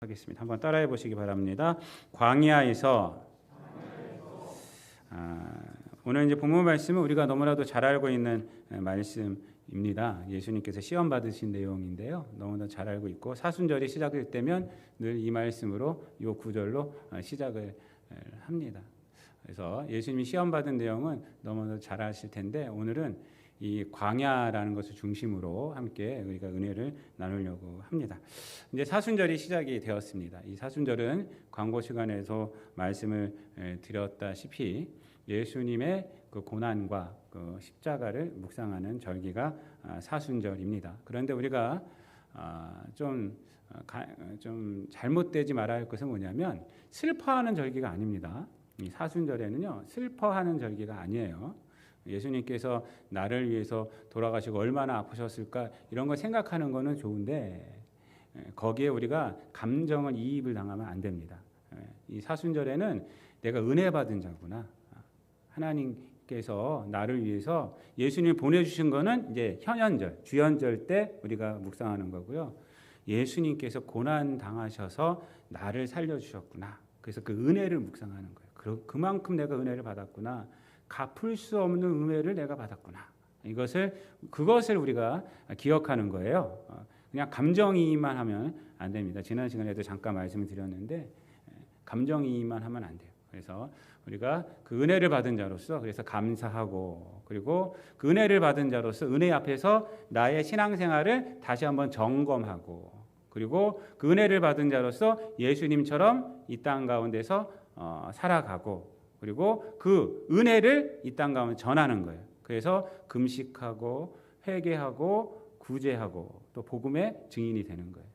하겠습니다. 한번 따라해 보시기 바랍니다. 광야에서 오늘 이제 본문 말씀은 우리가 너무나도 잘 알고 있는 말씀입니다. 예수님께서 시험 받으신 내용인데요. 너무나 잘 알고 있고 사순절이 시작될 때면 늘 이 말씀으로 이 구절로 시작을 합니다. 그래서 예수님이 시험 받은 내용은 너무나 잘 아실 텐데 오늘은 이 광야라는 것을 중심으로 함께 우리가 은혜를 나누려고 합니다. 이제 사순절이 시작이 되었습니다. 이 사순절은 광고 시간에서 말씀을 드렸다시피 예수님의 그 고난과 그 십자가를 묵상하는 절기가 사순절입니다. 그런데 우리가 좀 잘못되지 말아야 할 것은 뭐냐면 슬퍼하는 절기가 아닙니다. 이 사순절에는요 슬퍼하는 절기가 아니에요. 예수님께서 나를 위해서 돌아가시고 얼마나 아프셨을까 이런 걸 생각하는 것은 좋은데 거기에 우리가 감정을 이입을 당하면 안 됩니다. 이 사순절에는 내가 은혜 받은 자구나. 하나님께서 나를 위해서 예수님이 보내주신 거는 이제 현현절, 주현절 때 우리가 묵상하는 거고요. 예수님께서 고난 당하셔서 나를 살려주셨구나. 그래서 그 은혜를 묵상하는 거예요. 그만큼 내가 은혜를 받았구나. 갚을 수 없는 은혜를 내가 받았구나. 그것을 우리가 기억하는 거예요. 그냥 감정이입만 하면 안 됩니다. 지난 시간에도 잠깐 말씀을 드렸는데 감정이입만 하면 안 돼요. 그래서 우리가 그 은혜를 받은 자로서 그래서 감사하고 그리고 그 은혜를 받은 자로서 은혜 앞에서 나의 신앙생활을 다시 한번 점검하고 그리고 그 은혜를 받은 자로서 예수님처럼 이 땅 가운데서 살아가고 그리고 그 은혜를 이 땅 가운데 전하는 거예요. 그래서 금식하고 회개하고 구제하고 또 복음의 증인이 되는 거예요.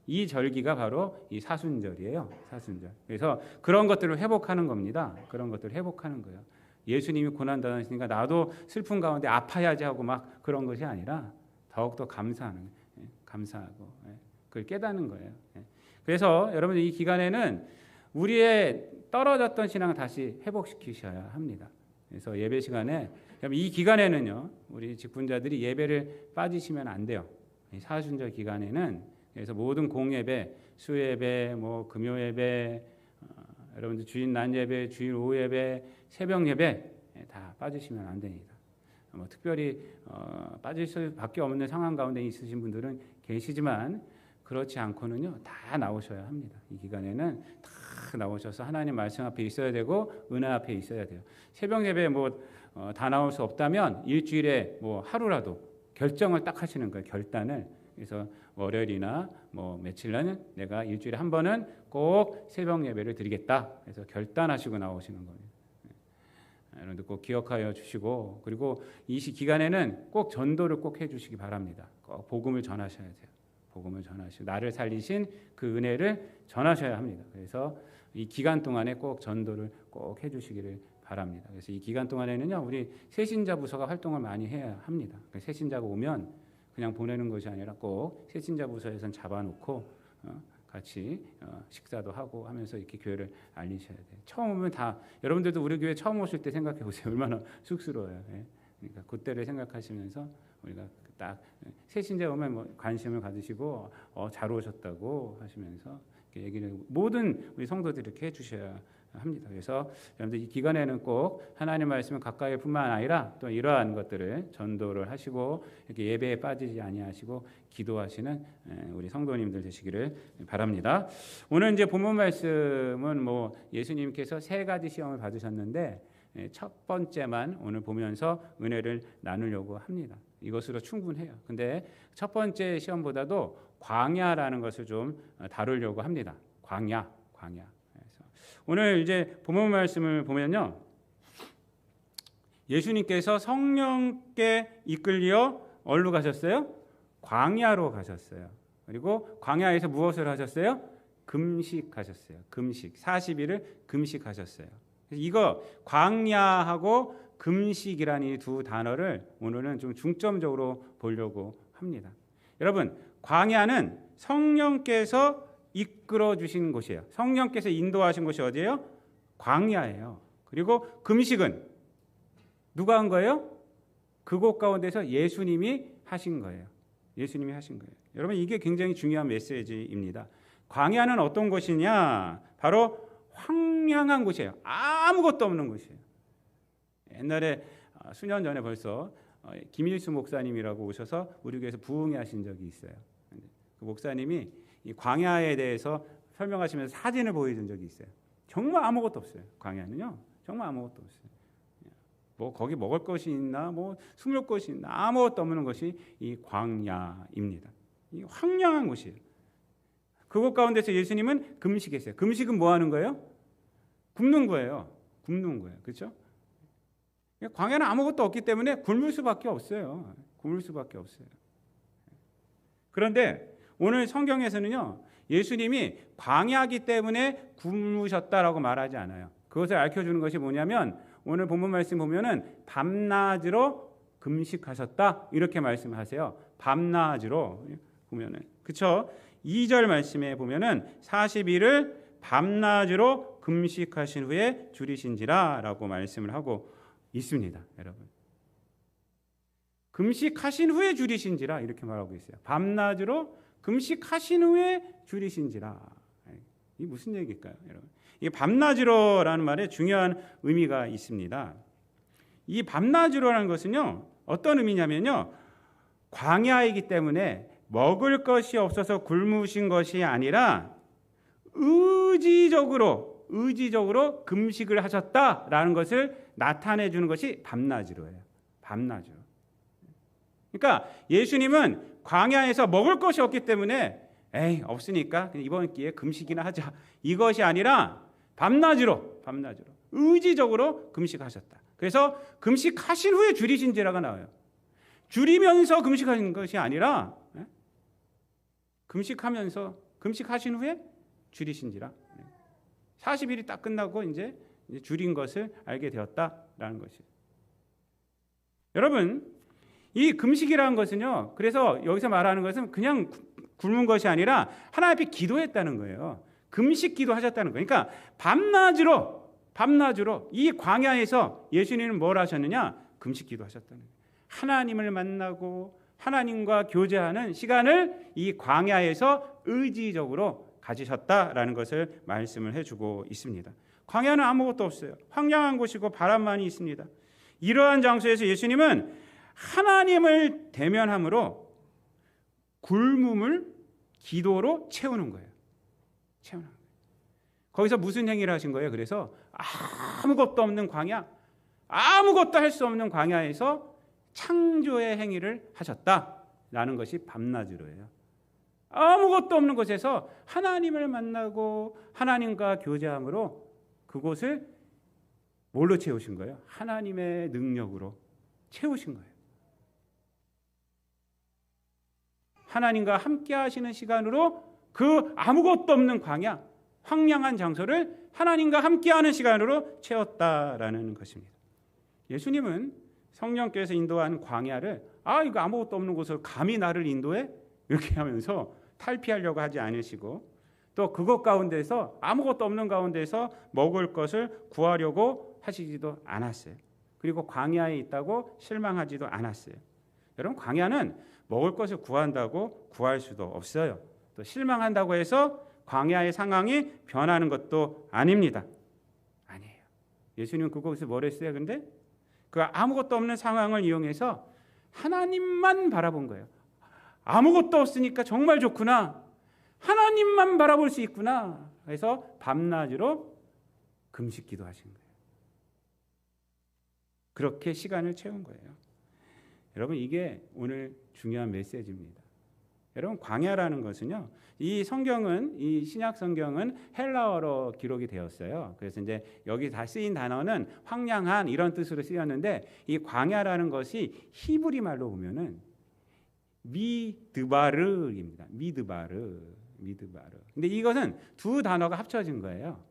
이 절기가 바로 이 사순절이에요. 사순절. 그래서 그런 것들을 회복하는 겁니다. 그런 것들을 회복하는 거예요. 예수님이 고난 당하시니까 나도 슬픈 가운데 아파야지 하고 막 그런 것이 아니라 더욱더 감사하는 감사하고 그걸 깨닫는 거예요. 그래서 여러분들 이 기간에는 우리의 떨어졌던 신앙을 다시 회복시키셔야 합니다. 그래서 예배 시간에 이 기간에는요 우리 직분자들이 예배를 빠지시면 안 돼요. 사순절 기간에는 그래서 모든 공예배, 수예배, 금요 예배, 여러분들 주일 낮 예배, 주일 오후 예배, 새벽 예배 다 빠지시면 안 됩니다. 특별히 빠질 수밖에 없는 상황 가운데 있으신 분들은 계시지만 그렇지 않고는요 다 나오셔야 합니다. 이 기간에는 다 나오셔서 하나님 말씀 앞에 있어야 되고 은혜 앞에 있어야 돼요. 새벽 예배 다 나올 수 없다면 일주일에 하루라도 결정을 딱 하시는 거예요. 결단을. 그래서 월요일이나 며칠날은 내가 일주일에 한 번은 꼭 새벽 예배를 드리겠다. 그래서 결단하시고 나오시는 겁니다. 여러분들 꼭 기억하여 주시고 그리고 이 기간에는 꼭 전도를 꼭 해주시기 바랍니다. 꼭 복음을 전하셔야 돼요. 복음을 전하시고 나를 살리신 그 은혜를 전하셔야 합니다. 그래서 이 기간 동안에 꼭 전도를 꼭 해주시기를 바랍니다. 그래서 이 기간 동안에는요 우리 새신자 부서가 활동을 많이 해야 합니다. 새신자가 오면 그냥 보내는 것이 아니라 꼭 새신자 부서에선 잡아놓고 같이 식사도 하고 하면서 이렇게 교회를 알리셔야 돼요. 처음 오면 다 여러분들도 우리 교회 처음 오실 때 생각해 보세요. 얼마나 쑥스러워요. 그러니까 그때를 생각하시면서 우리가 딱 새신자 오면 관심을 가지시고 잘 오셨다고 하시면서 이렇게 얘기를 모든 우리 성도들이 이렇게 해주셔야 합니다. 그래서 여러분들 이 기간에는 꼭 하나님 말씀을 가까이뿐만 아니라 또 이러한 것들을 전도를 하시고 이렇게 예배에 빠지지 아니하시고 기도하시는 우리 성도님들 되시기를 바랍니다. 오늘 이제 본문 말씀은 예수님께서 세 가지 시험을 받으셨는데 첫 번째만 오늘 보면서 은혜를 나누려고 합니다. 이것으로 충분해요. 근데 첫 번째 시험보다도 광야라는 것을 좀 다루려고 합니다. 광야. 오늘 이제 본문 말씀을 보면요. 예수님께서 성령께 이끌려 어디로 가셨어요? 광야로 가셨어요. 그리고 광야에서 무엇을 하셨어요? 금식하셨어요. 금식. 40일을 금식하셨어요. 이거 광야하고 금식이라는 이 두 단어를 오늘은 좀 중점적으로 보려고 합니다. 여러분, 광야는 성령께서 이끌어 주신 곳이에요. 성령께서 인도하신 곳이 어디예요? 광야예요. 그리고 금식은 누가 한 거예요? 그곳 가운데서 예수님이 하신 거예요. 예수님이 하신 거예요. 여러분 이게 굉장히 중요한 메시지입니다. 광야는 어떤 곳이냐? 바로 황량한 곳이에요. 아무것도 없는 곳이에요. 옛날에 수년 전에 벌써 김일수 목사님이라고 오셔서 우리 교회에서 부흥회 하신 적이 있어요. 그 목사님이 이 광야에 대해서 설명하시면서 사진을 보여준 적이 있어요. 정말 아무것도 없어요. 광야는요. 정말 아무것도 없어요. 뭐 거기 먹을 것이 있나, 뭐 숨을 곳이 있나, 아무것도 없는 것이 이 광야입니다. 이 황량한 곳이에요. 그곳 가운데서 예수님은 금식했어요. 금식은 뭐 하는 거예요? 굶는 거예요. 굶는 거예요. 그렇죠? 광야는 아무것도 없기 때문에 굶을 수밖에 없어요. 굶을 수밖에 없어요. 그런데 오늘 성경에서는요, 예수님이 광야이기 때문에 굶으셨다라고 말하지 않아요. 그것을 알려주는 것이 뭐냐면 오늘 본문 말씀 보면은 밤낮으로 금식하셨다 이렇게 말씀하세요. 밤낮으로 보면은 그렇죠? 2절 말씀에 보면은 40일을 밤낮으로 금식하신 후에 줄이신지라라고 말씀을 하고 있습니다, 여러분. 금식하신 후에 줄이신지라 이렇게 말하고 있어요. 밤낮으로 금식하신 후에 줄이신지라. 이게 무슨 얘기일까요, 여러분? 이 밤낮으로라는 말에 중요한 의미가 있습니다. 이 밤낮으로라는 것은요, 어떤 의미냐면요, 광야이기 때문에 먹을 것이 없어서 굶으신 것이 아니라 의지적으로 금식을 하셨다라는 것을 나타내 주는 것이 밤낮으로예요. 밤낮으로. 그러니까 예수님은 광야에서 먹을 것이 없기 때문에 에이 없으니까 이번 기회에 금식이나 하자 이것이 아니라 밤낮으로 의지적으로 금식하셨다. 그래서 금식하신 후에 줄이신지라가 나와요. 줄이면서 금식하신 것이 아니라 금식하신 후에 줄이신지라. 40일이 딱 끝나고 이제 줄인 것을 알게 되었다라는 것이에요. 여러분, 이 금식이라는 것은요, 그래서 여기서 말하는 것은 그냥 굶은 것이 아니라 하나님 앞에 기도했다는 거예요. 금식 기도하셨다는 거예요. 그러니까 밤낮으로 이 광야에서 예수님은 뭘 하셨느냐? 금식 기도하셨다는 거예요. 하나님을 만나고 하나님과 교제하는 시간을 이 광야에서 의지적으로 가지셨다라는 것을 말씀을 해주고 있습니다. 광야는 아무것도 없어요. 황량한 곳이고 바람만이 있습니다. 이러한 장소에서 예수님은 하나님을 대면함으로 굶음을 기도로 채우는 거예요. 거기서 무슨 행위를 하신 거예요? 그래서 아무것도 없는 광야, 아무것도 할 수 없는 광야에서 창조의 행위를 하셨다라는 것이 밤낮으로예요. 아무것도 없는 곳에서 하나님을 만나고 하나님과 교제함으로 그곳을 뭘로 채우신 거예요? 하나님의 능력으로 채우신 거예요. 하나님과 함께 하시는 시간으로 그 아무것도 없는 광야, 황량한 장소를 하나님과 함께하는 시간으로 채웠다라는 것입니다. 예수님은 성령께서 인도한 광야를 이거 아무것도 없는 곳을 감히 나를 인도해? 이렇게 하면서 탈피하려고 하지 않으시고 또 그것 가운데서 아무것도 없는 가운데서 먹을 것을 구하려고 하시지도 않았어요. 그리고 광야에 있다고 실망하지도 않았어요. 여러분, 광야는 먹을 것을 구한다고 구할 수도 없어요. 또 실망한다고 해서 광야의 상황이 변하는 것도 아닙니다. 아니에요. 예수님은 그곳에서 뭘 했어요? 근데 그 아무것도 없는 상황을 이용해서 하나님만 바라본 거예요. 아무것도 없으니까 정말 좋구나. 하나님만 바라볼 수 있구나. 그래서 밤낮으로 금식 기도하신 거예요. 그렇게 시간을 채운 거예요. 여러분, 이게 오늘 중요한 메시지입니다. 여러분, 광야라는 것은요, 이 성경은, 이 신약 성경은 헬라어로 기록이 되었어요. 그래서 이제 여기 다 쓰인 단어는 황량한 이런 뜻으로 쓰였는데, 이 광야라는 것이 히브리 말로 보면은 미드바르입니다. 미드바르. 근데 이것은 두 단어가 합쳐진 거예요.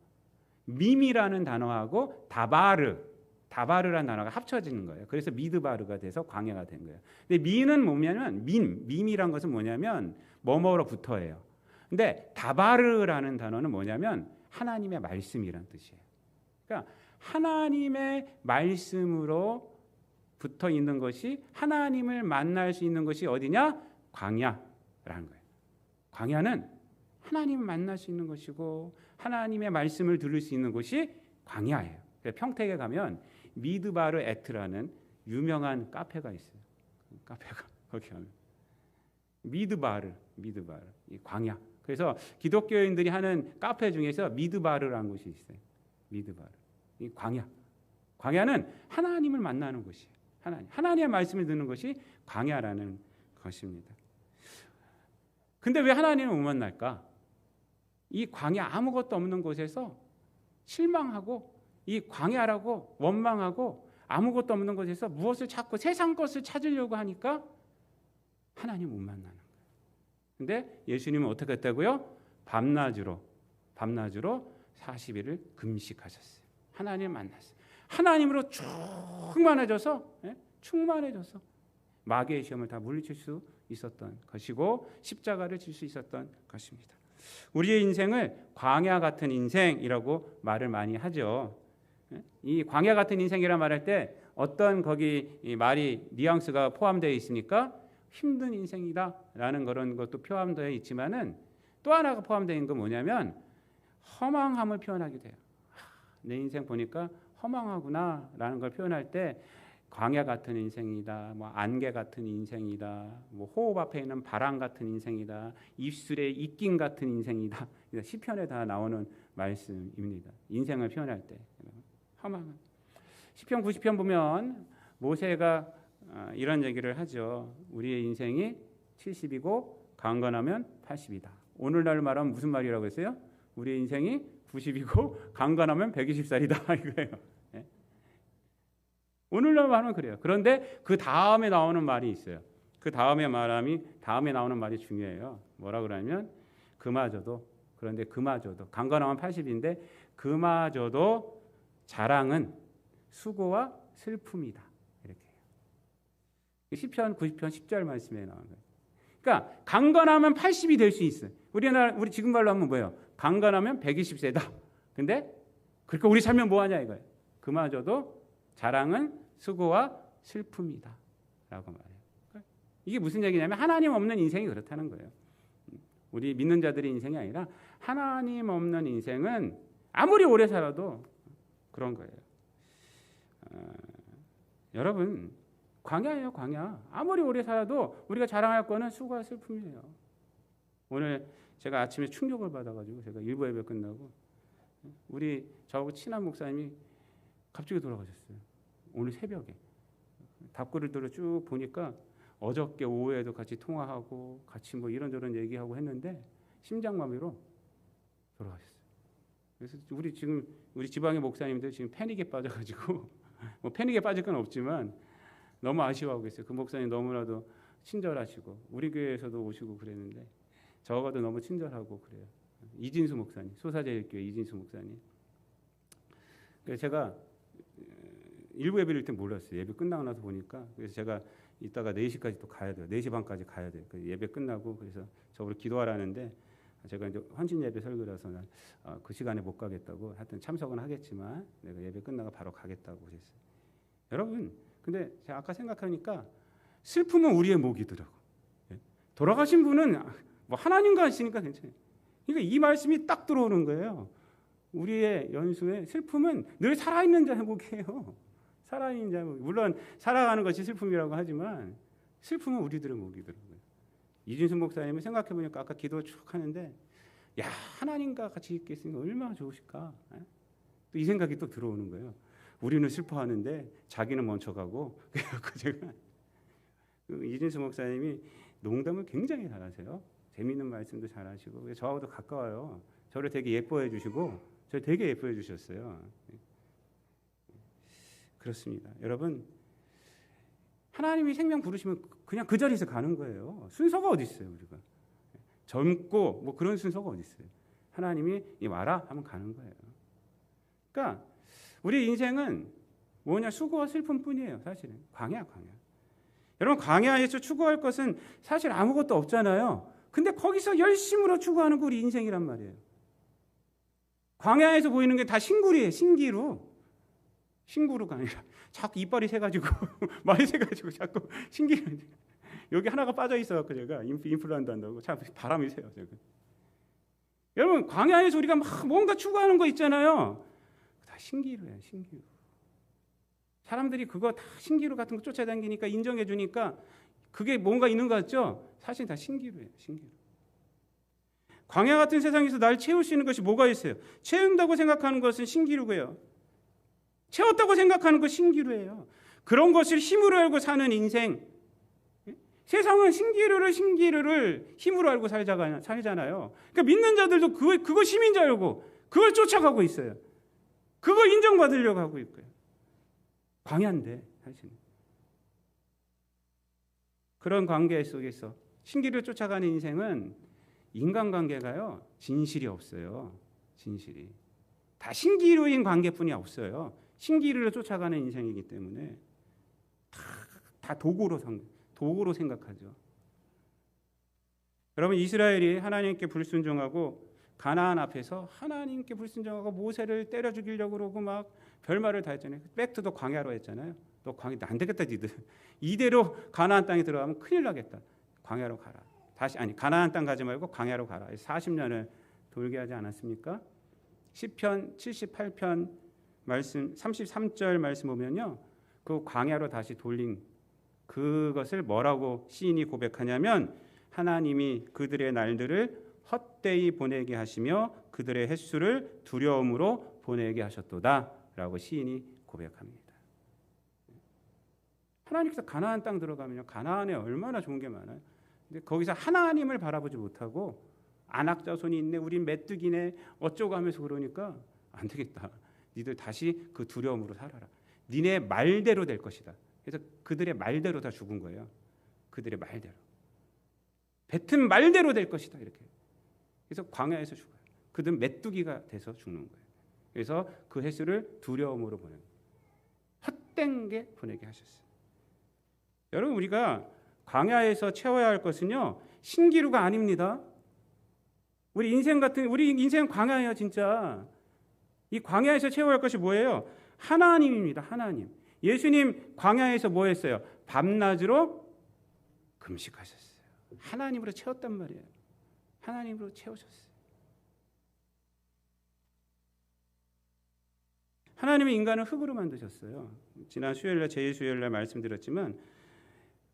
밈이라는 단어하고 다바르라는 단어가 합쳐지는 거예요. 그래서 미드바르가 돼서 광야가 된 거예요. 근데 미는 뭐냐면 밈이란 것은 뭐냐면 뭐뭐로부터예요. 근데 다바르라는 단어는 뭐냐면 하나님의 말씀이란 뜻이에요. 그러니까 하나님의 말씀으로 붙어 있는 것이 하나님을 만날 수 있는 것이 어디냐? 광야라는 거예요. 광야는 하나님을 만날 수 있는 것이고 하나님의 말씀을 들을 수 있는 곳이 광야예요. 평택에 가면 미드바르 에트라는 유명한 카페가 있어요. 카페가 거기 가면 미드바르 이 광야. 그래서 기독교인들이 하는 카페 중에서 미드바르라는 곳이 있어요. 미드바르 이 광야. 광야는 하나님을 만나는 곳이에요. 하나님의 말씀을 듣는 것이 광야라는 것입니다. 근데 왜 하나님을 못 만날까? 이 광야 아무것도 없는 곳에서 실망하고 이 광야라고 원망하고 아무것도 없는 곳에서 무엇을 찾고 세상 것을 찾으려고 하니까 하나님 못 만나는 거예요. 근데 예수님은 어떻게 했다고요? 밤낮으로 40일을 금식하셨어요. 하나님을 만났어요. 하나님으로 충만해져서 마귀의 시험을 다 물리칠 수 있었던 것이고 십자가를 질 수 있었던 것입니다. 우리의 인생을 광야 같은 인생이라고 말을 많이 하죠. 이 광야 같은 인생이라 말할 때 어떤 거기 이 말이 뉘앙스가 포함되어 있으니까 힘든 인생이다라는 그런 것도 포함되어 있지만은 또 하나가 포함되어 있는 건 뭐냐면 허망함을 표현하게 돼요. 내 인생 보니까 허망하구나라는 걸 표현할 때 광야 같은 인생이다, 뭐 안개 같은 인생이다, 뭐 호흡 앞에 있는 바람 같은 인생이다, 입술에 입김 같은 인생이다. 시편에 다 나오는 말씀입니다. 인생을 표현할 때 허망한. 시편 90편 보면 모세가 이런 얘기를 하죠. 우리의 인생이 70이고 강건하면 80이다. 오늘날 말하면 무슨 말이라고 했어요? 우리의 인생이 90이고 강건하면 120살이다 이거예요. 네? 오늘날 말하면 그래요. 그런데 그 다음에 나오는 말이 있어요. 그 다음에 나오는 말이 중요해요. 뭐라 그러냐면 그마저도 강건하면 80인데 그마저도 자랑은 수고와 슬픔이다. 이렇게 해요. 시편 90편 10절 말씀에 나오는 거예요. 그러니까 강건하면 80이 될 수 있어요. 우리 지금 말로 하면 뭐예요? 강건하면 120세다. 근데 그러니까 우리 살면 뭐하냐 이거예요. 그마저도 자랑은 수고와 슬픔이다 라고 말해요. 이게 무슨 얘기냐면 하나님 없는 인생이 그렇다는 거예요. 우리 믿는 자들의 인생이 아니라 하나님 없는 인생은 아무리 오래 살아도 그런 거예요. 여러분 광야예요. 광야. 아무리 오래 살아도 우리가 자랑할 거는 수고와 슬픔이에요. 오늘 제가 아침에 충격을 받아가지고 제가 일부 예배 끝나고 저하고 친한 목사님이 갑자기 돌아가셨어요. 오늘 새벽에 답글을 쭉 보니까 어저께 오후에도 같이 통화하고 같이 뭐 이런저런 얘기하고 했는데 심장마비로 돌아가셨어요. 그래서 우리 지방의 목사님들 지금 패닉에 빠져가지고 뭐 패닉에 빠질 건 없지만 너무 아쉬워하고 있어요. 그 목사님 너무나도 친절하시고 우리 교회에서도 오시고 그랬는데 저하고도 너무 친절하고 그래요. 이진수 목사님, 소사제일교회 이진수 목사님. 그래서 제가 일부 예배를 때 몰랐어요. 예배 끝나고 나서 보니까 그래서 제가 이따가 4시까지 또 가야 돼요. 4시 반까지 가야 돼요. 예배 끝나고 그래서 저보고 기도하라는데 제가 이제 헌신 예배 설교라서 그 시간에 못 가겠다고 하여튼 참석은 하겠지만 내가 예배 끝나고 바로 가겠다고 그랬어요. 여러분 근데 제가 아까 생각하니까 슬픔은 우리의 목이더라고. 돌아가신 분은 뭐 하나님과 하시니까 괜찮아요. 그러니까 이 말씀이 딱 들어오는 거예요. 우리의 연수에 슬픔은 늘 살아있는 자의 목이에요. 살아있는 자의 목. 물론 살아가는 것이 슬픔이라고 하지만 슬픔은 우리들의 목이더라고요. 이진수 목사님은 생각해보니까 아까 기도 쭉 하는데 야 하나님과 같이 있겠으니까 얼마나 좋으실까. 또 이 생각이 또 들어오는 거예요. 우리는 슬퍼하는데 자기는 멈춰가고 그래서 제가 이진수 목사님이 농담을 굉장히 잘하세요. 재미있는 말씀도 잘하시고 저하고도 가까워요. 저를 되게 예뻐해 주시고 저를 되게 예뻐해 주셨어요. 그렇습니다. 여러분 하나님이 생명 부르시면 그냥 그 자리에서 가는 거예요. 순서가 어디 있어요 우리가. 젊고 뭐 그런 순서가 어디 있어요. 하나님이 와라 하면 가는 거예요. 그러니까 우리 인생은 뭐냐 수고와 슬픔뿐이에요. 사실은 광야. 여러분 광야에서 추구할 것은 사실 아무것도 없잖아요. 근데 거기서 열심으로 추구하는 게 우리 인생이란 말이에요. 광야에서 보이는 게 다 신구리예요. 신구루가 아니라 자꾸 이빨이 새가지고 많이 새가지고 자꾸 신기루 여기 하나가 빠져 있어갖고 제가 임플란트 한다고 참 바람이 새요. 제가 여러분 광야에서 우리가 막 뭔가 추구하는 거 있잖아요. 다 신기루예요. 신기루. 사람들이 그거 다 신기루 같은 거 쫓아다니니까 인정해 주니까 그게 뭔가 있는 것 같죠? 사실 다 신기루예요. 신기루. 광야 같은 세상에서 날 채울 수 있는 것이 뭐가 있어요? 채운다고 생각하는 것은 신기루고요. 채웠다고 생각하는 것 신기루예요. 그런 것을 힘으로 알고 사는 인생. 세상은 신기루를 힘으로 알고 살잖아요. 그러니까 믿는 자들도 그거 힘인 줄 알고 그걸 쫓아가고 있어요. 그거 인정받으려고 하고 있고요. 광야인데 사실은. 그런 관계 속에서 신기루를 쫓아가는 인생은 인간관계가요. 진실이 없어요. 진실이. 다 신기루인 관계뿐이 없어요. 신기루를 쫓아가는 인생이기 때문에 다 도구로 생각하죠. 여러분 이스라엘이 하나님께 불순종하고 가나안 앞에서 하나님께 불순종하고 모세를 때려 죽이려고 그러고 막 별말을 다 했잖아요. 백투더 광야로 했잖아요. 너 광야 안 되겠다 니들. 이대로 가나안 땅에 들어가면 큰일 나겠다. 광야로 가라. 가나안 땅 가지 말고 광야로 가라. 40년을 돌게 하지 않았습니까? 시편 78편 말씀 33절 말씀 보면요. 그 광야로 다시 돌린 그것을 뭐라고 시인이 고백하냐면 하나님이 그들의 날들을 헛되이 보내게 하시며 그들의 횟수를 두려움으로 보내게 하셨도다라고 시인이 고백합니다. 하나님께서 가나안 땅 들어가면요. 가나안에 얼마나 좋은 게 많아요. 근데 거기서 하나님을 바라보지 못하고 안악자손이 있네, 우린 메뚜기네 어쩌고 하면서 그러니까 안 되겠다. 니들 다시 그 두려움으로 살아라. 니네 말대로 될 것이다. 그래서 그들의 말대로 다 죽은 거예요. 그들의 말대로. 뱉은 말대로 될 것이다. 이렇게. 그래서 광야에서 죽어요. 그들은 메뚜기가 돼서 죽는 거예요. 그래서 그 횟수를 두려움으로 보내는 거예요. 헛된 게 보내게 하셨어요. 여러분 우리가 광야에서 채워야 할 것은요. 신기루가 아닙니다. 우리 인생 광야예요. 진짜. 이 광야에서 채워야 할 것이 뭐예요? 하나님입니다. 하나님. 예수님 광야에서 뭐 했어요? 밤낮으로 금식하셨어요. 하나님으로 채웠단 말이에요. 하나님으로 채우셨어요. 하나님의 인간을 흙으로 만드셨어요. 지난 수요일날 제2수요일날 말씀드렸지만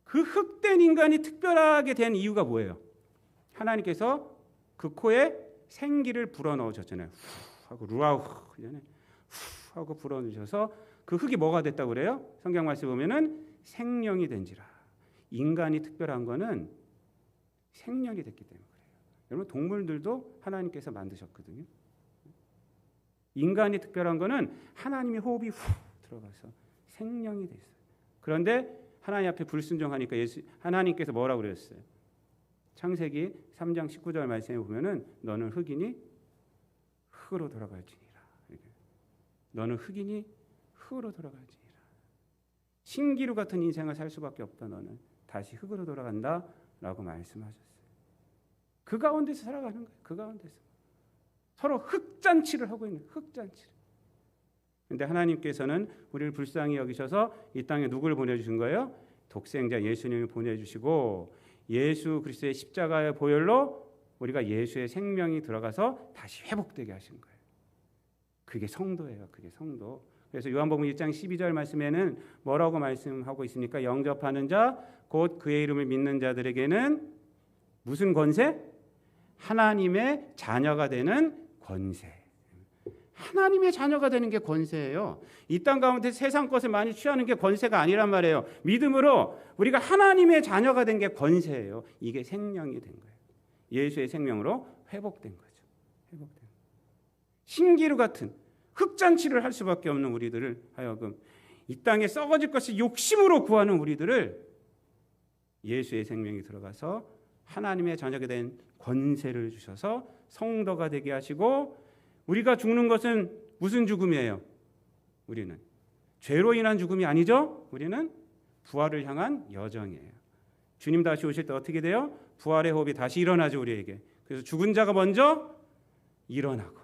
그 흙된 인간이 특별하게 된 이유가 뭐예요? 하나님께서 그 코에 생기를 불어넣으셨잖아요. 후 하고 루아우 후 하고 불어넣으셔서 그 흙이 뭐가 됐다고 그래요? 성경 말씀 보면은 생명이 된지라. 인간이 특별한 거는 생명이 됐기 때문에 그래요. 여러분 동물들도 하나님께서 만드셨거든요. 인간이 특별한 거는 하나님의 호흡이 후 들어가서 생명이 됐어요. 그런데 하나님 앞에 불순종하니까 하나님께서 뭐라고 그랬어요? 창세기 3장 19절 말씀에 보면은 너는 흙이니 흙으로 돌아갈지니라. 너는 흙이니 흙으로 돌아갈지니라. 신기루 같은 인생을 살 수밖에 없다. 너는 다시 흙으로 돌아간다라고 말씀하셨어요. 그 가운데서 살아가는 거예요. 그 가운데서 서로 흙잔치를 하고 있는 흙잔치를. 그런데 하나님께서는 우리를 불쌍히 여기셔서 이 땅에 누구를 보내주신 거예요? 독생자 예수님을 보내주시고 예수 그리스도의 십자가의 보혈로 우리가 예수의 생명이 들어가서 다시 회복되게 하신 거예요. 그게 성도예요. 그게 성도. 그래서 요한복음 1장 12절 말씀에는 뭐라고 말씀하고 있습니까? 영접하는 자, 곧 그의 이름을 믿는 자들에게는 무슨 권세? 하나님의 자녀가 되는 권세. 하나님의 자녀가 되는 게 권세예요. 이 땅 가운데 세상 것을 많이 취하는 게 권세가 아니란 말이에요. 믿음으로 우리가 하나님의 자녀가 된 게 권세예요. 이게 생명이 된 거예요. 예수의 생명으로 회복된 거죠. 회복된. 신기루 같은 흙잔치를 할 수밖에 없는 우리들을 하여금 이 땅에 썩어질 것을 욕심으로 구하는 우리들을 예수의 생명이 들어가서 하나님의 자녀가 된 권세를 주셔서 성도가 되게 하시고 우리가 죽는 것은 무슨 죽음이에요? 우리는 죄로 인한 죽음이 아니죠. 우리는 부활을 향한 여정이에요. 주님 다시 오실 때 어떻게 돼요? 부활의 호흡이 다시 일어나죠. 우리에게. 그래서 죽은 자가 먼저 일어나고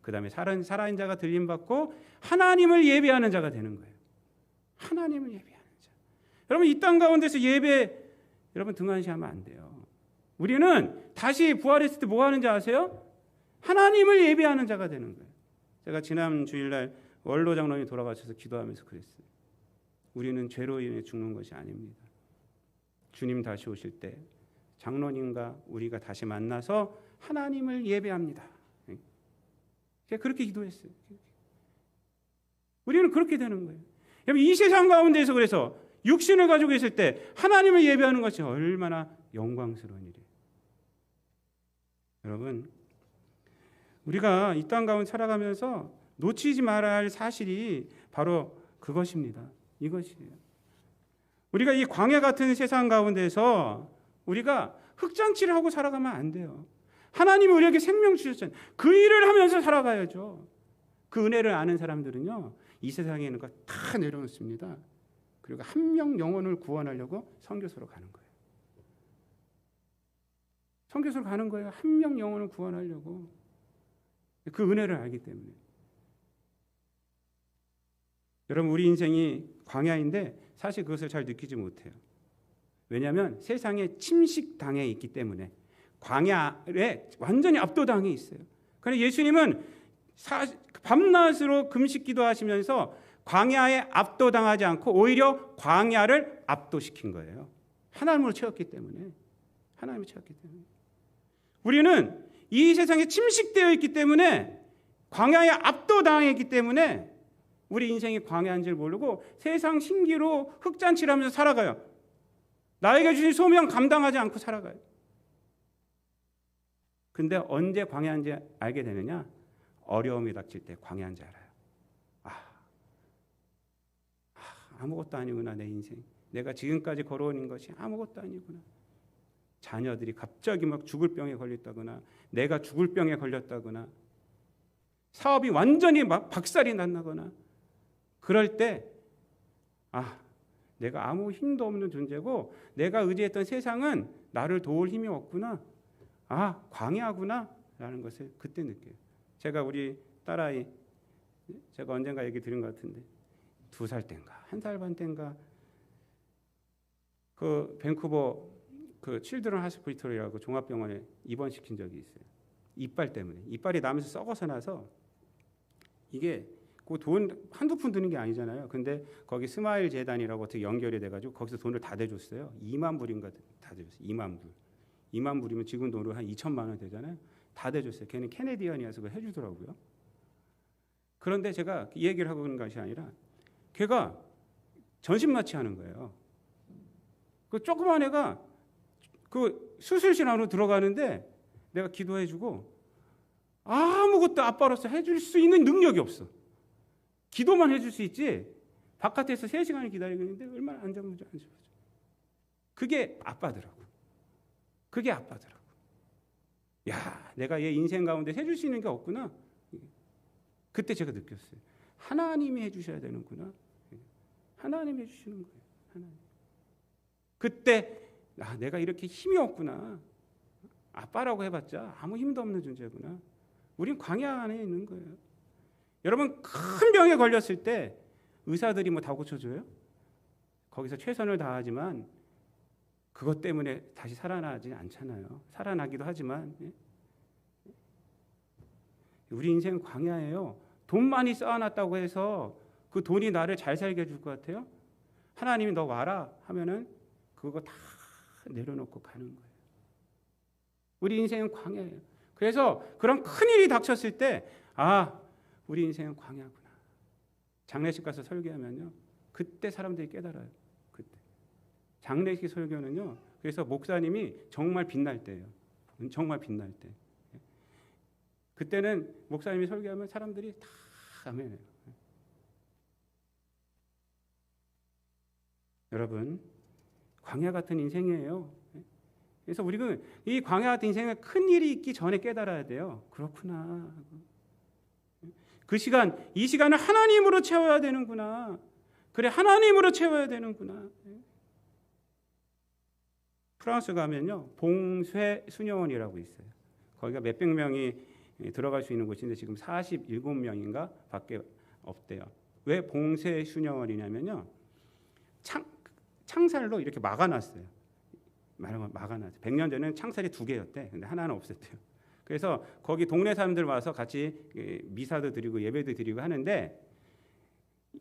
그 다음에 살아있는 자가 들림받고 하나님을 예배하는 자가 되는 거예요. 하나님을 예배하는 자. 여러분 이 땅 가운데서 예배 여러분 등한시하면 안 돼요. 우리는 다시 부활했을 때 뭐 하는지 아세요? 하나님을 예배하는 자가 되는 거예요. 제가 지난 주일날 원로 장로님 돌아가셔서 기도하면서 그랬어요. 우리는 죄로 인해 죽는 것이 아닙니다. 주님 다시 오실 때 장로님과 우리가 다시 만나서 하나님을 예배합니다. 제가 그렇게 기도했어요. 우리는 그렇게 되는 거예요. 여러분, 이 세상 가운데서 그래서 육신을 가지고 있을 때 하나님을 예배하는 것이 얼마나 영광스러운 일이에요. 여러분, 우리가 이 땅 가운데 살아가면서 놓치지 말아야 할 사실이 바로 그것입니다. 이것이에요. 우리가 이 광야 같은 세상 가운데서 우리가 흙잔치를 하고 살아가면 안 돼요. 하나님이 우리에게 생명 주셨잖아요. 그 일을 하면서 살아가야죠. 그 은혜를 아는 사람들은요, 이 세상에 있는 거 다 내려놓습니다. 그리고 한 명 영혼을 구원하려고 선교소로 가는 거예요. 선교소로 가는 거예요. 한 명 영혼을 구원하려고. 그 은혜를 알기 때문에. 여러분, 우리 인생이 광야인데 사실 그것을 잘 느끼지 못해요. 왜냐하면 세상에 침식당해 있기 때문에. 광야에 완전히 압도당해 있어요. 그런데 예수님은 밤낮으로 금식 기도하시면서 광야에 압도당하지 않고 오히려 광야를 압도시킨 거예요. 하나님으로 채웠기 때문에. 하나님을 채웠기 때문에. 우리는 이 세상에 침식되어 있기 때문에, 광야에 압도당했기 때문에 우리 인생이 광야인 줄 모르고 세상 신기로 흙잔치를 하면서 살아가요. 나에게 주신 소명 감당하지 않고 살아가요. 근데 언제 광야인지 알게 되느냐? 어려움이 닥칠 때 광야인지 알아요. 아무것도 아니구나, 내 인생. 내가 지금까지 걸어온 것이 아무것도 아니구나. 자녀들이 갑자기 막 죽을 병에 걸렸다거나, 내가 죽을 병에 걸렸다거나, 사업이 완전히 막 박살이 났다거나, 그럴 때 내가 아무 힘도 없는 존재고 내가 의지했던 세상은 나를 도울 힘이 없구나. 광야구나 라는 것을 그때 느껴요. 제가 우리 딸아이, 제가 언젠가 얘기 드린 것 같은데 2살 땐가 1살 반 땐가 그 밴쿠버 그 칠드런 하스피털이라고 종합병원에 입원시킨 적이 있어요. 이빨 때문에. 이빨이 나면서 썩어서 나서 이게 그 돈 한두 푼 드는 게 아니잖아요. 근데 거기 스마일 재단이라고 어떻게 연결이 돼가지고 거기서 돈을 다 대줬어요. 2만 불인가 다 대줬어요. 2만 불. 2만 불이면 지금 돈으로 한 2천만 원 되잖아요. 다 대줬어요. 걔는 캐네디언이어서 그걸 해주더라고요. 그런데 제가 이 얘기를 하고 있는 것이 아니라 걔가 전신마취 하는 거예요. 그 조그만 애가 그 수술실 안으로 들어가는데 내가 기도해주고 아무것도 아빠로서 해줄 수 있는 능력이 없어. 기도만 해줄 수 있지 바깥에서 3시간을 기다리고 있는데 얼마나 안 잡는지. 그게 아빠더라고. 그게 아빠더라고. 야, 내가 얘 인생 가운데 해줄 수 있는 게 없구나. 그때 제가 느꼈어요. 하나님이 해주셔야 되는구나. 하나님이 해주시는 거예요. 하나님. 그때 내가 이렇게 힘이 없구나. 아빠라고 해봤자 아무 힘도 없는 존재구나. 우린 광야 안에 있는 거예요. 여러분, 큰 병에 걸렸을 때 의사들이 뭐 다 고쳐줘요? 거기서 최선을 다하지만 그것 때문에 다시 살아나지 않잖아요. 살아나기도 하지만 우리 인생은 광야예요. 돈 많이 쌓아놨다고 해서 그 돈이 나를 잘 살게 해줄 것 같아요? 하나님이 너 와라 하면은 그거 다 내려놓고 가는 거예요. 우리 인생은 광야예요. 그래서 그런 큰일이 닥쳤을 때 우리 인생은 광야구나. 장례식 가서 설교하면요, 그때 사람들이 깨달아요. 그때 장례식 설교는요, 그래서 목사님이 정말 빛날 때예요. 정말 빛날 때. 그때는 목사님이 설교하면 사람들이 다 아멘해요. 여러분, 광야 같은 인생이에요. 그래서 우리가 이 광야 같은 인생에 큰 일이 있기 전에 깨달아야 돼요. 그렇구나. 그 시간, 이 시간을 하나님으로 채워야 되는구나. 그래, 하나님으로 채워야 되는구나. 프랑스 가면요, 봉쇄 수녀원이라고 있어요. 거기가 몇백 명이 들어갈 수 있는 곳인데 지금 47명인가 밖에 없대요. 왜 봉쇄 수녀원이냐면요, 창살로 이렇게 막아놨어요. 막아놨어요. 100년 전에는 창살이 2개였대. 근데 하나는 없앴대요. 그래서 거기 동네 사람들 와서 같이 미사도 드리고 예배도 드리고 하는데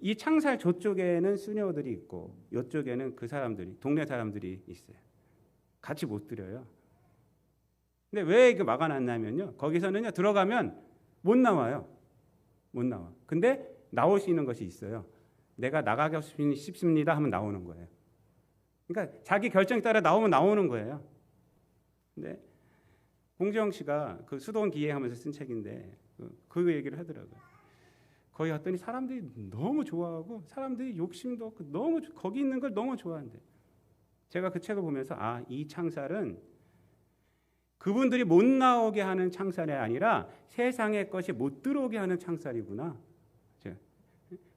이 창살 저쪽에는 수녀들이 있고 이쪽에는 그 사람들이 동네 사람들이 있어요. 같이 못 드려요. 근데 왜 이거 막아놨냐면요. 거기서는요 들어가면 못 나와요. 못 나와. 근데 나올 수 있는 것이 있어요. 내가 나가고 싶습니다 하면 나오는 거예요. 그러니까 자기 결정에 따라 나오면 나오는 거예요. 근데 공정 씨가 그 수도원 기획하면서 쓴 책인데 그 얘기를 하더라고요. 거기 갔더니 사람들이 너무 좋아하고 사람들이 욕심도 없고 너무 거기 있는 걸 너무 좋아한대. 제가 그 책을 보면서 이 창살은 그분들이 못 나오게 하는 창살이 아니라 세상의 것이 못 들어오게 하는 창살이구나.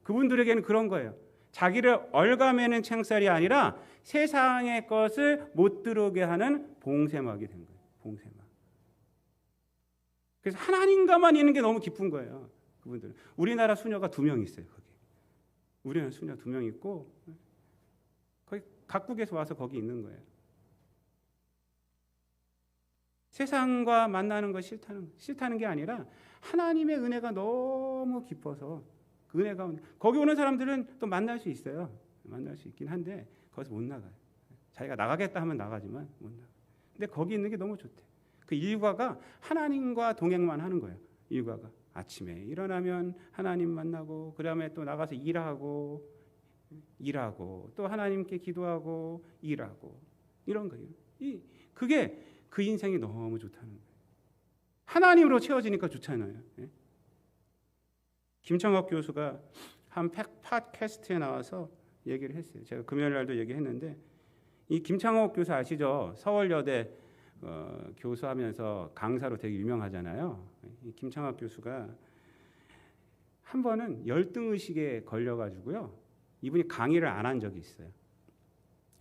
그분들에게는 그런 거예요. 자기를 얽어매는 창살이 아니라 세상의 것을 못 들어오게 하는 봉쇄막이 된 거예요. 봉쇄막. 그래서 하나님과만 있는 게 너무 기쁜 거예요. 그분들은. 우리나라 수녀가 2명 있어요. 거기. 우리나라 수녀 2명 있고 거기 각국에서 와서 거기 있는 거예요. 세상과 만나는 거 싫다는 게 아니라 하나님의 은혜가 너무 깊어서 그 은혜가 거기 오는 사람들은 또 만날 수 있어요. 만날 수 있긴 한데 거기서 못 나가요. 자기가 나가겠다 하면 나가지만 못 나가. 근데 거기 있는 게 너무 좋대. 그 일과가 하나님과 동행만 하는 거예요. 일과가 아침에 일어나면 하나님 만나고 그다음에 또 나가서 일하고 또 하나님께 기도하고 일하고 이런 거예요. 그게 그 인생이 너무 좋다는 거예요. 하나님으로 채워지니까 좋잖아요. 예? 김창옥 교수가 한 팟캐스트에 나와서 얘기를 했어요. 제가 금요일 날도 얘기했는데 이 김창옥 교수 아시죠? 서울여대 교수하면서 강사로 되게 유명하잖아요. 이 김창옥 교수가 한 번은 열등의식에 걸려가지고요. 이분이 강의를 안 한 적이 있어요.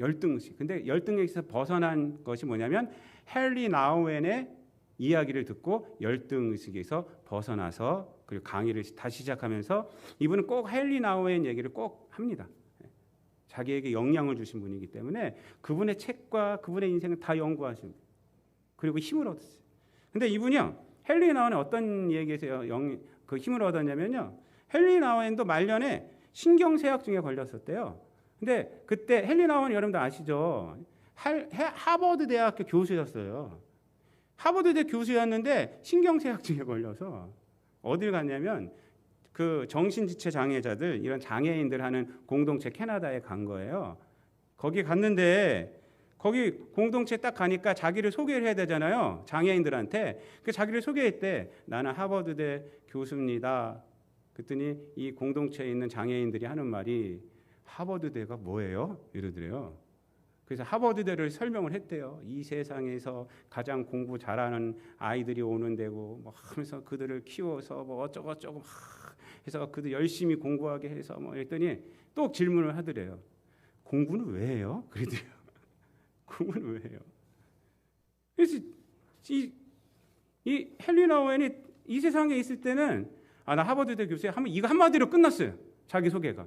열등의식. 근데 열등의식에서 벗어난 것이 뭐냐면 헨리 나우엔의 이야기를 듣고 열등의식에서 벗어나서 그리고 강의를 다시 시작하면서 이분은 꼭 헨리 나우엔 얘기를 꼭 합니다. 자기에게 영향을 주신 분이기 때문에 그분의 책과 그분의 인생을 다 연구하십니다. 그리고 힘을 얻었어요. 근데 이분이요. 헨리 나우엔은 어떤 얘기에서 그 힘을 얻었냐면요. 헨리 나우엔도 말년에 신경쇠약증에 걸렸었대요. 근데 그때 헨리 나우엔 여러분들 아시죠? 하버드 대학교 교수였어요. 하버드 대 교수였는데 신경쇠약증에 걸려서 어딜 갔냐면 그 정신지체 장애자들 이런 장애인들 하는 공동체 캐나다에 간 거예요. 거기 갔는데 거기 공동체 딱 가니까 자기를 소개를 해야 되잖아요. 장애인들한테. 그 자기를 소개했대. 나는 하버드대 교수입니다. 그랬더니 이 공동체에 있는 장애인들이 하는 말이 하버드대가 뭐예요? 이러더래요. 그래서 하버드대를 설명을 했대요. 이 세상에서 가장 공부 잘하는 아이들이 오는 데고 뭐 하면서 그들을 키워서 뭐 어쩌고저쩌고 막 해서 그들 열심히 공부하게 해서 뭐 했더니 또 질문을 하더래요. 공부는 왜 해요? 그러더래요. 공부는 왜 해요? 그래서 이 헨리 나우엔이 이 세상에 있을 때는 나 하버드대 교수야 하면 이거 한마디로 끝났어요. 자기 소개가.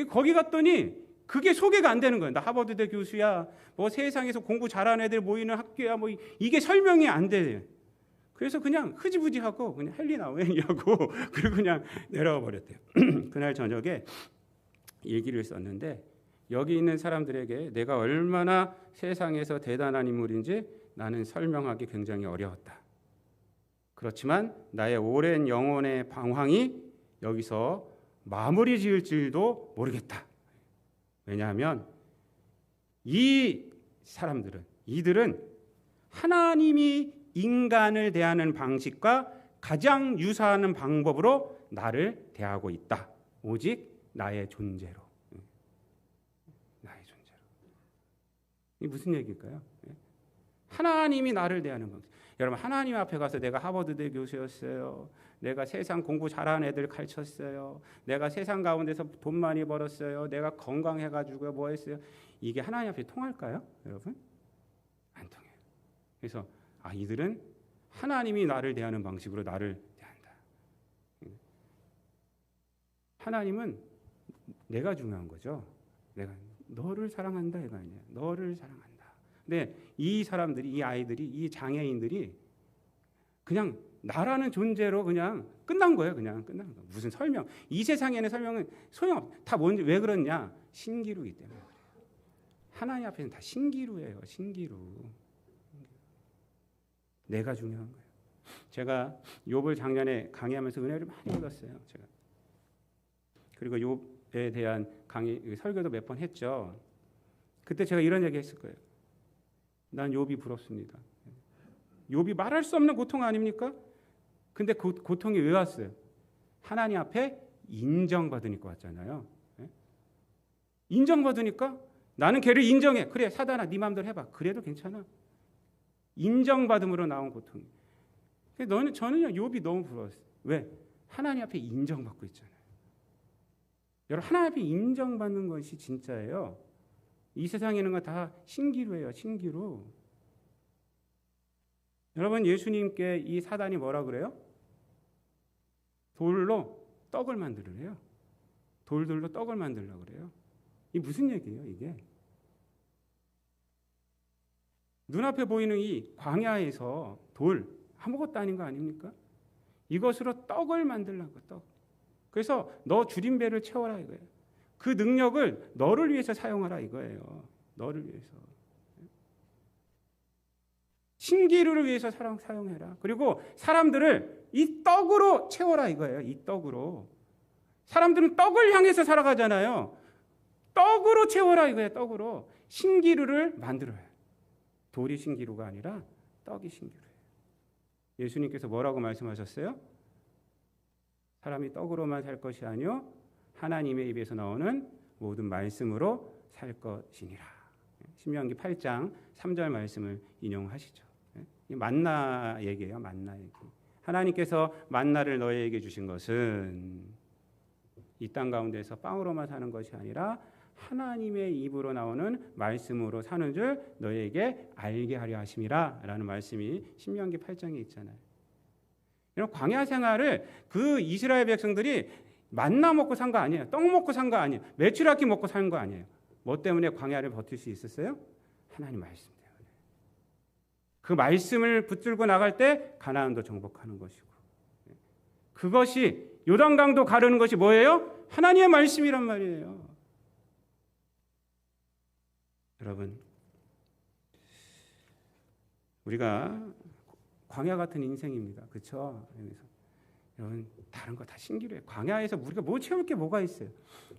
거기 갔더니 그게 소개가 안 되는 거예요. 나 하버드대 교수야. 뭐 세상에서 공부 잘하는 애들 모이는 학교야. 뭐 이게 설명이 안 돼요. 그래서 그냥 흐지부지하고 그냥 헨리 나우엔이라고 그리고 그냥 내려와 버렸대요. 그날 저녁에 얘기를 썼는데 여기 있는 사람들에게 내가 얼마나 세상에서 대단한 인물인지 나는 설명하기 굉장히 어려웠다. 그렇지만 나의 오랜 영혼의 방황이 여기서 마무리 지을 줄도 모르겠다. 왜냐하면 이 사람들은 이들은 하나님이 인간을 대하는 방식과 가장 유사하는 방법으로 나를 대하고 있다. 오직 나의 존재로. 나의 존재로. 이게 무슨 얘기일까요? 하나님이 나를 대하는 방식. 여러분 하나님 앞에 가서 내가 하버드대 교수였어요. 내가 세상 공부 잘하는 애들 가르쳤어요. 내가 세상 가운데서 돈 많이 벌었어요. 내가 건강해가지고 뭐 했어요. 이게 하나님 앞에 통할까요? 여러분? 안 통해요. 그래서 이들은 하나님이 나를 대하는 방식으로 나를 대한다. 하나님은 내가 중요한 거죠. 내가 너를 사랑한다 이거 아니에요. 너를 사랑한다. 근데 이 사람들이 이 아이들이 이 장애인들이 그냥 나라는 존재로 그냥 끝난 거예요. 그냥 끝난 거. 무슨 설명? 이 세상에는 설명은 소용없. 다 뭔지 왜 그러냐? 신기루이기 때문에 그래요. 하나님 앞에는 다 신기루예요. 신기루. 내가 중요한 거예요. 제가 욥을 작년에 강의하면서 은혜를 많이 얻었어요. 제가. 그리고 욥에 대한 강의 설교도 몇 번 했죠. 그때 제가 이런 얘기 했을 거예요. 난 욥이 부럽습니다. 욥이 말할 수 없는 고통 아닙니까? 근데 그 고통이 왜 왔어요? 하나님 앞에 인정받으니까 왔잖아요. 인정받으니까 나는 걔를 인정해. 그래, 사단아, 네 마음대로 해봐. 그래도 괜찮아. 인정받음으로 나온 고통. 저는요, 욥이 너무 부러웠어요. 왜? 하나님 앞에 인정받고 있잖아요. 여러분, 하나님 앞에 인정받는 것이 진짜예요. 이 세상에 있는 건 다 신기루예요. 신기루. 여러분, 예수님께 이 사단이 뭐라 그래요? 돌로 떡을 만들으래요. 돌들로 떡을 만들려고 그래요. 이게 무슨 얘기예요, 이게? 눈앞에 보이는 이 광야에서 돌, 아무것도 아닌 거 아닙니까? 이것으로 떡을 만들라고, 떡. 그래서 너 줄임배를 채워라 이거예요. 그 능력을 너를 위해서 사용하라 이거예요. 너를 위해서. 신기루를 위해서 사용해라. 그리고 사람들을 이 떡으로 채워라 이거예요. 이 떡으로. 사람들은 떡을 향해서 살아가잖아요. 떡으로 채워라 이거예요. 떡으로. 신기루를 만들어요. 돌이 신기루가 아니라 떡이 신기루예요. 예수님께서 뭐라고 말씀하셨어요? 사람이 떡으로만 살 것이 아니요 하나님의 입에서 나오는 모든 말씀으로 살 것이니라. 신명기 8장 3절 말씀을 인용하시죠. 이 만나 얘기예요. 만나 얘기. 하나님께서 만나를 너희에게 주신 것은 이 땅 가운데서 빵으로만 사는 것이 아니라 하나님의 입으로 나오는 말씀으로 사는 줄 너희에게 알게 하려 하심이라 라는 말씀이 신명기 8장에 있잖아요. 이런 광야 생활을 그 이스라엘 백성들이 만나 먹고 산 거 아니에요. 떡 먹고 산 거 아니에요. 메추라기 먹고 산 거 아니에요. 뭐 때문에 광야를 버틸 수 있었어요? 하나님 말씀 때문에. 그 말씀을 붙들고 나갈 때 가나안도 정복하는 것이고, 그것이 요단강도 가르는 것이 뭐예요? 하나님의 말씀이란 말이에요. 여러분, 우리가 광야 같은 인생입니다. 그렇죠? 여러분, 다른 거 다 신기루예요. 광야에서 우리가 뭐 채울 게 뭐가 있어요?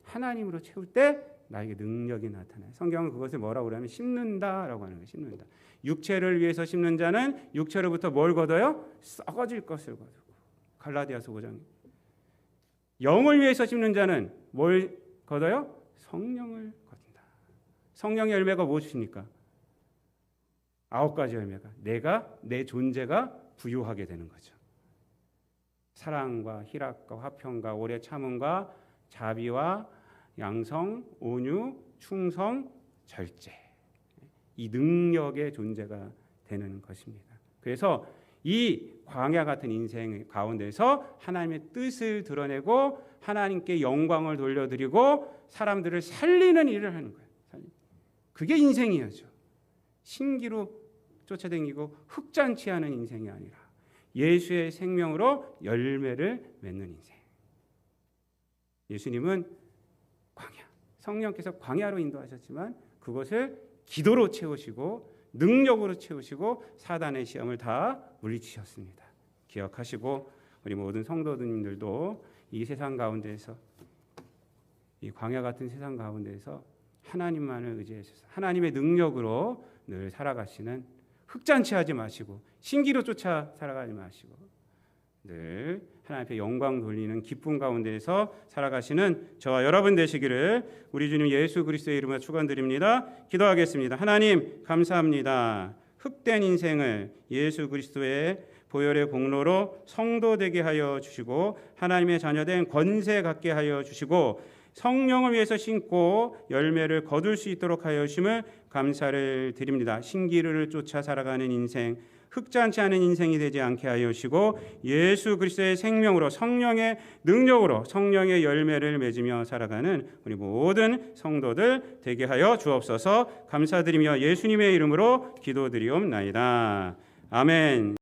하나님으로 채울 때 나에게 능력이 나타나요. 성경은 그것을 뭐라고 그러냐면 심는다라고 하는 거예요. 심는다. 육체를 위해서 심는 자는 육체로부터 뭘 거둬요? 썩어질 것을 거두고. 갈라디아서 5장. 영을 위해서 심는 자는 뭘 거둬요? 성령을 거둔다. 성령의 열매가 무엇입니까? 9가지 열매가 내 존재가 부유하게 되는 거죠. 사랑과 희락과 화평과 오래 참음과 자비와 양성, 온유, 충성, 절제. 이 능력의 존재가 되는 것입니다. 그래서 이 광야 같은 인생 가운데서 하나님의 뜻을 드러내고 하나님께 영광을 돌려드리고 사람들을 살리는 일을 하는 거예요. 그게 인생이었죠. 신기루 쫓아다니고 흑잔치하는 인생이 아니라 예수의 생명으로 열매를 맺는 인생. 예수님은 광야, 성령께서 광야로 인도하셨지만 그것을 기도로 채우시고 능력으로 채우시고 사단의 시험을 다 물리치셨습니다. 기억하시고 우리 모든 성도님들도 이 세상 가운데에서, 이 광야 같은 세상 가운데에서 하나님만을 의지하셔서 하나님의 능력으로 늘 살아가시는, 흑잔치하지 마시고 신기로 쫓아 살아가지 마시고 늘 하나님 앞에 영광 돌리는 기쁨 가운데에서 살아가시는 저와 여러분 되시기를 우리 주님 예수 그리스도의 이름으로 축원드립니다. 기도하겠습니다. 하나님 감사합니다. 흑된 인생을 예수 그리스도의 보혈의 공로로 성도 되게 하여 주시고 하나님의 자녀된 권세 갖게 하여 주시고 성령을 위해서 심고 열매를 거둘 수 있도록 하여 주심을 감사를 드립니다. 신기루를 쫓아 살아가는 인생, 흑잔치 않은 인생이 되지 않게 하여 주시고 예수 그리스도의 생명으로 성령의 능력으로 성령의 열매를 맺으며 살아가는 우리 모든 성도들 되게 하여 주옵소서. 감사드리며 예수님의 이름으로 기도드리옵나이다. 아멘.